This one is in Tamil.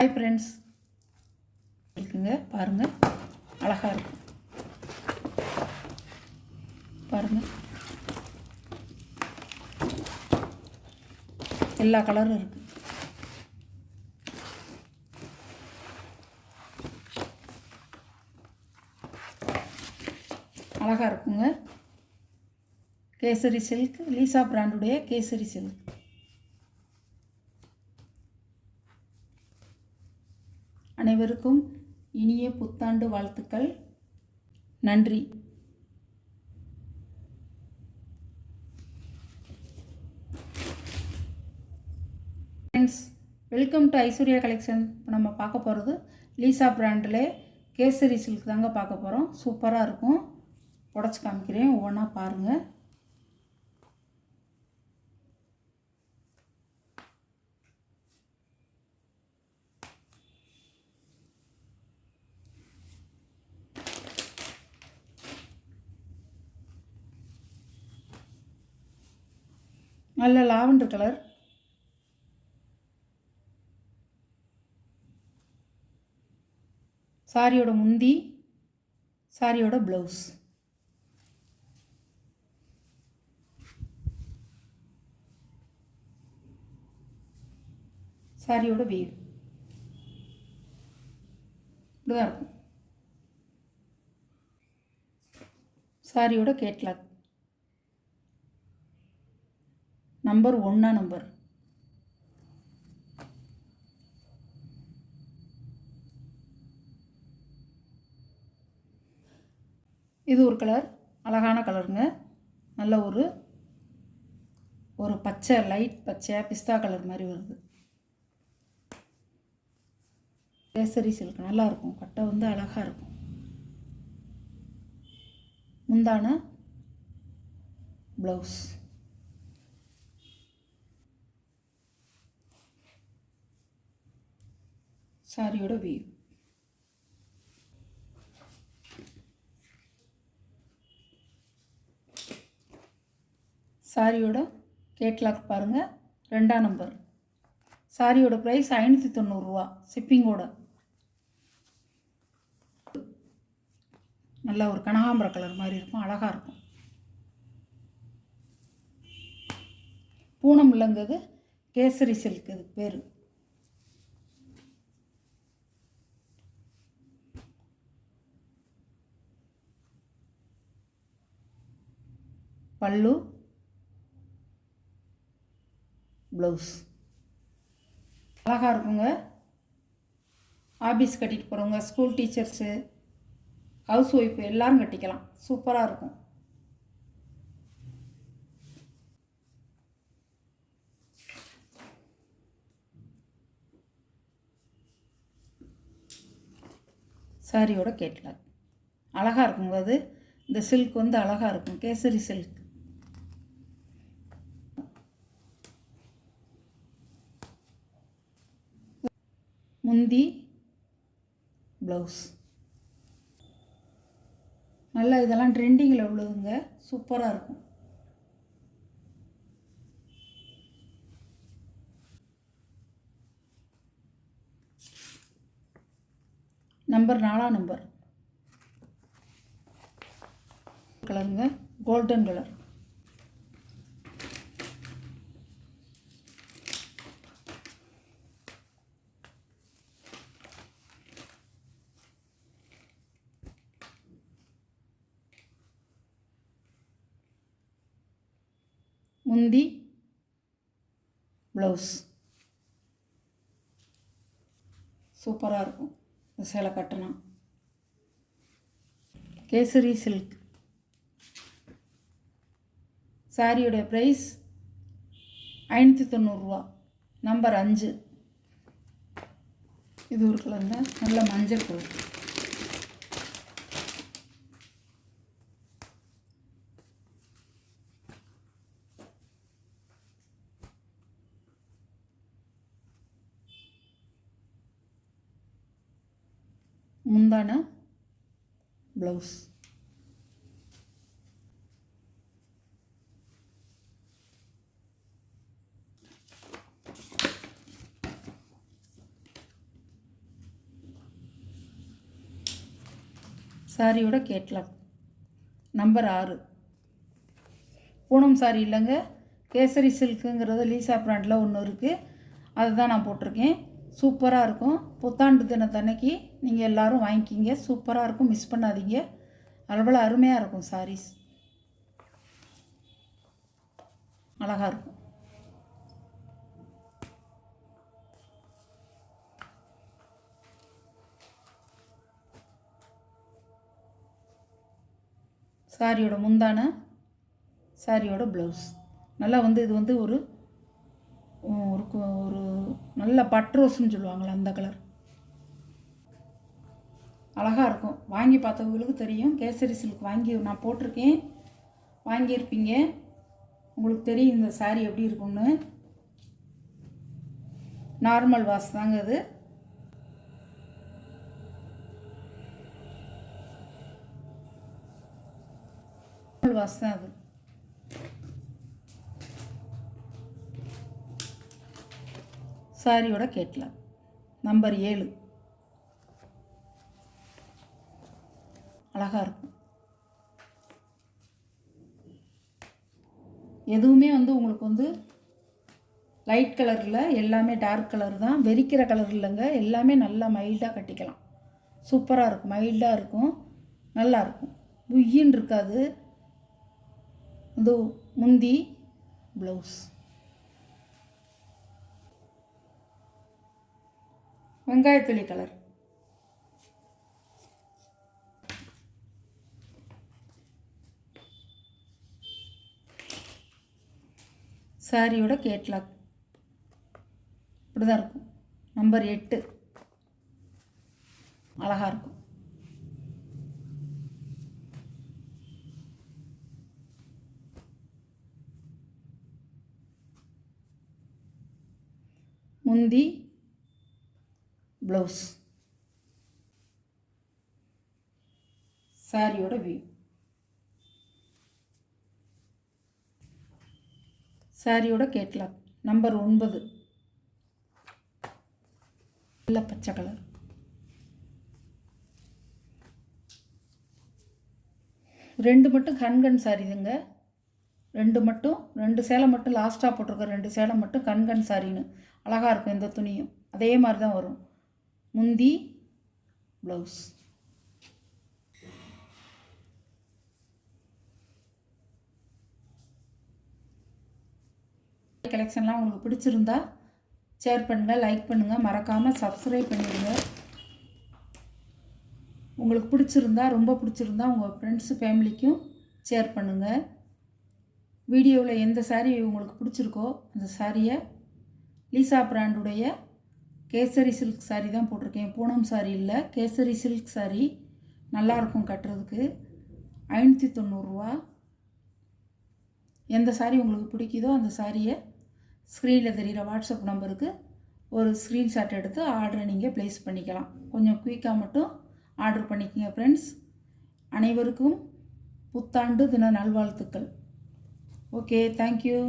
ஹாய் ஃப்ரெண்ட்ஸ், இருக்குங்க பாருங்கள், அழகாக இருக்கும் பாருங்கள். எல்லா கலரும் இருக்குது. அழகாக இருக்குங்க. கேசரி சில்க், லீசா பிராண்டுடைய கேசரி சில்க். அனைவருக்கும் இனிய புத்தாண்டு வாழ்த்துக்கள். நன்றி. Friends, welcome to Aishwarya collection. இப்போ நம்ம பார்க்க போகிறது லீசா பிராண்டில் கேசரி சில்க் தாங்க பார்க்க போகிறோம். சூப்பராக இருக்கும். உடச்சி காமிக்கிறேன், ஒவ்வொன்றா பாருங்கள். நல்ல லாவெண்டர் கலர், சாரியோட முந்தி, சாரியோட ப்ளவுஸ். சாரியோட வேவ் இப்படிதான் இருக்கும். சாரியோட கேட்லாக் நம்பர் 1 நம்பர். இது ஒரு கலர், அழகான கலருங்க. நல்ல ஒரு பச்சை, லைட் பச்சை பிஸ்தா கலர் மாதிரி வருது. கேசரி சில்க் நல்லா இருக்கும். கட்டை வந்து அழகாக இருக்கும். முந்தான ப்ளவுஸ். சாரியோட வீவ். சாரியோட கேட்லாக் பாருங்கள், 2 நம்பர். சாரியோட ப்ரைஸ் 590 ரூபா ஷிப்பிங்கோட. நல்ல ஒரு கனகாம்பர கலர் மாதிரி இருக்கும், அழகாக இருக்கும். பூனம் இல்லைங்கிறது கேசரி சில்க், இது பேர். பல்லு, ப்ளவுஸ் அழகாக இருக்குங்க. ஆஃபீஸ் கட்டிட்டு போகிறவங்க, ஸ்கூல் டீச்சர்ஸு, ஹவுஸ் ஒய்ஃபு எல்லோரும் கட்டிக்கலாம். சூப்பராக இருக்கும். சாரியோட கேட்லாக் அழகாக இருக்குங்க. அது இந்த சில்க் வந்து அழகாக இருக்கும், கேசரி சில்க். முந்தி, ப்ளவுஸ். நல்லா இதெல்லாம் ட்ரெண்டிங்கில் உள்ளதுங்க, சூப்பராக இருக்கும். நம்பர் 4 நம்பர் கலருங்க, கோல்டன் கலர். முந்தி, ப்ளவுஸ் சூப்பராக இருக்கும். சேலை கட்டினா கேசரி சில்க். சாரியோடைய ப்ரைஸ் 590 ரூபா நம்பர் 5. இது ஒரு கலருங்க, நல்ல மஞ்சள் கலர். முந்தான ப்ளவுஸ். சாரியோட கேட்லாக் நம்பர் 6. பூனம் சாரி இல்லைங்க, கேசரி சில்க்குங்கிறது லீசா பிராண்டில் ஒன்று இருக்குது. அதுதான் நான் போட்டிருக்கேன். சூப்பராக இருக்கும். புத்தாண்டு தினத்தன்னைக்கு நீங்கள் எல்லோரும் வாங்கிக்கிங்க. சூப்பராக இருக்கும், மிஸ் பண்ணாதீங்க. அவ்வளோ அருமையாக இருக்கும். சாரீஸ் அழகாக இருக்கும். சாரியோட முந்தானை, சாரியோட ப்ளவுஸ் நல்லா இது ஒரு ஒரு நல்ல பட்ரோஸ்ன்னு சொல்லுவாங்களே அந்த கலர் அழகாக இருக்கும். வாங்கி பார்த்தவங்களுக்கு தெரியும். கேசரி சில்க் வாங்கி நான் போட்டிருக்கேன், வாங்கியிருப்பீங்க. உங்களுக்கு தெரியும் இந்த சாரீ எப்படி இருக்கும்னு. நார்மல் வாஷ் தாங்க அது. வாஷ் தான் அது. சாரியோட கேட்லாக் நம்பர் 7. அழகாக இருக்கும். எதுவுமே உங்களுக்கு லைட் கலரில், எல்லாமே டார்க் கலர் தான். வெறிக்கிற கலர் இல்லைங்க, எல்லாமே நல்லா மைல்டாக கட்டிக்கலாம். சூப்பராக இருக்கும், மைல்டாக இருக்கும், நல்லாயிருக்கும். உய்யின்னு இருக்காது. இது முந்தி, ப்ளவுஸ் வெங்காயத்தொலி கலர். சாரியோட கேட்லாக் இப்படி தான் இருக்கும். நம்பர் 8 அழகாக இருக்கும். முந்தி, ப்ளவுஸ், சாரியோட வியூ. சாரியோட கேட்லாக் நம்பர் 9 நல்ல பச்சை கலர். ரெண்டு மட்டும் கண்கண் சாரிதுங்க. ரெண்டு சேலை மட்டும் லாஸ்ட்டாக போட்டிருக்க 2 சேலை மட்டும் கண்கண் சாரின்னு அழகாக இருக்கும். இந்த துணியும் அதே மாதிரி தான் வரும். முந்தி, ப்ளவுஸ். கலெக்ஷன்லாம் உங்களுக்கு பிடிச்சிருந்தா ஷேர் பண்ணுங்கள், லைக் பண்ணுங்கள், மறக்காமல் சப்ஸ்கிரைப் பண்ணிடுங்க. உங்களுக்கு பிடிச்சிருந்தா, ரொம்ப பிடிச்சிருந்தா உங்கள் ஃப்ரெண்ட்ஸு ஃபேமிலிக்கும் ஷேர் பண்ணுங்கள். வீடியோவில் எந்த சாரீ உங்களுக்கு பிடிச்சிருக்கோ அந்த சாரியை லீசா பிராண்டுடைய கேசரி சில்க் சாரீ தான் போட்டிருக்கேன். பூனம் சாரீ இல்லை, கேசரி சில்க் சாரீ. நல்லாயிருக்கும் கட்டுறதுக்கு. 590 ரூபா. எந்த சாரீ உங்களுக்கு பிடிக்குதோ அந்த சாரியை ஸ்க்ரீனில் தெரிகிற வாட்ஸ்அப் நம்பருக்கு ஒரு ஸ்க்ரீன்ஷாட் எடுத்து ஆர்டரை நீங்கள் ப்ளேஸ் பண்ணிக்கலாம். கொஞ்சம் குயிக்காக மட்டும் ஆர்டர் பண்ணிக்கோங்க ஃப்ரெண்ட்ஸ். அனைவருக்கும் புத்தாண்டு தின நல்வாழ்த்துக்கள். Okay, thank you.